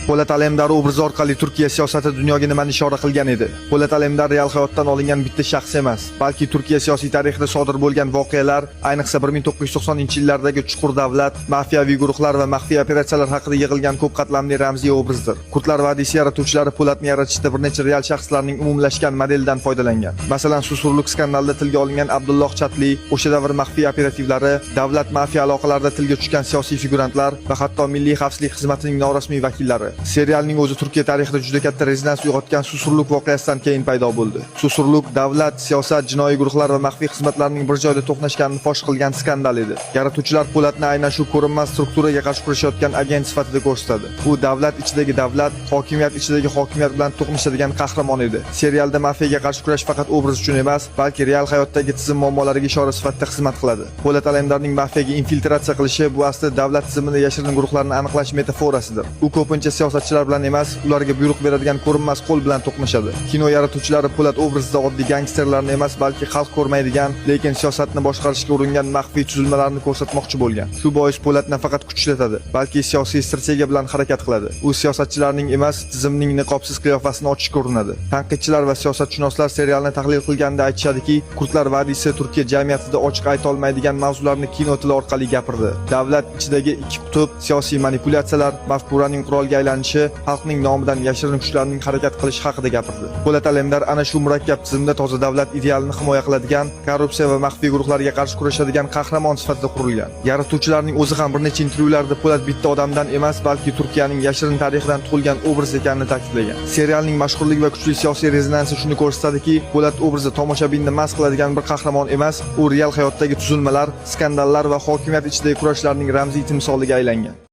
Po'lat Alemdar obrazi orqali Turkiya siyosati dunyoga nimani ishora qilgan edi? Po'lat Alemdar real hayotdan olingan bitta shaxs emas, balki Turkiya siyosiy tarixida sodir bo'lgan voqealar, ayniqsa 1990-yillardagi chuqur davlat, mafiyaviy guruhlar va maxfiy operatsiyalar haqida yig'ilgan ko'p qatlamli ramziy obrazdir. Kurdlar vadisi yaratuvchilari Po'latni yaratishda bir necha real shaxslarning umumlashgan modelidan foydalangan. Masalan, Susurluk skandalida tilga olingan Abdulloh Chatli, o'sha davr maxfiy operativlari, davlat mafiya aloqalarida tilga tushgan siyosiy figurantlar va hatto Milliy xavfsizlik xizmatining norasmiy vakillari. Serialning o'zi Turkiya tarixida juda katta rezonans uyg'otgan Susurluk voqeasidan keyin paydo bo'ldi. Susurluk davlat, siyosat, jinoiy guruhlar va maxfiy xizmatlarning bir joyda to'qnashganini fosh qilgan skandal edi. Yaratuvchilar Po'latni aynan shu ko'rinmas strukturaga qarshi kurashayotgan agent sifatida ko'rsatadi. U davlat ichidagi davlat, hokimiyat ichidagi hokimiyat bilan to'qnashadigan qahramon edi. Serialda mafiyaga qarshi kurash faqat obraz uchun emas, balki real hayotdagi tizim muammolariga ishora sifatida xizmat qiladi. Po'lat Alemdarning mafiyaga infiltratsiya qilishi bu aslida davlat tizimida yashirin guruhlarni aniqlash metaforasidir. U ko'pincha siyosatchilar bilan emas, ularga buyruq beradigan ko'rinmas qo'l bilan to'qnashadi. Kino yaratuvchilari Po'lat obrazida oddiy gangsterlarni emas, balki xalq ko'rmaydigan, lekin siyosatni boshqarishga uringan maxfiy tuzilmalarni ko'rsatmoqchi bo'lgan. Shu bois Po'lat nafaqat kuch ishlatadi, balki siyosiy strategiya bilan harakat qiladi. U siyosatchilarning emas, tizimning niqobsiz qiyofasini ochishga urinadi. Tanqidchilar va siyosatshunoslar serialni tahlil qilganda aytishadiki, Kurdlar vadisi Turkiya jamiyatida ochiq ayta olmaydigan mavzularni kino tili orqali gapirdi. Davlat ichidagi ikki qutb, siyosiy manipulyatsiyalar, mafkuraning qurolga aylanishi, xalqning nomidan yashirin kuchlarning harakat qilishi haqida gapirdi. Po'lat Alemdar ana shu murakkab tizimda toza davlat idealini himoya qiladigan, korrupsiya va maxfiy guruhlarga qarshi kurashadigan qahramon sifatida qurilgan. Yaratuvchilarning o'zi ham bir necha intervyularda Po'lat bitta odamdan emas, balki Turkiyaning yashirin tarixidan tug'ilgan obraz ekanini ta'kidlagan. Serialning mashhurligi va kuchli siyosiy rezonansi shuni ko'rsatadiki, Po'lat obrazi tomoshabinni mast qiladigan bir qahramon emas, u real hayotdagi tuzilmalar, skandallar va hokimiyat ichidagi kurashlarning ramziy timsoliga aylangan.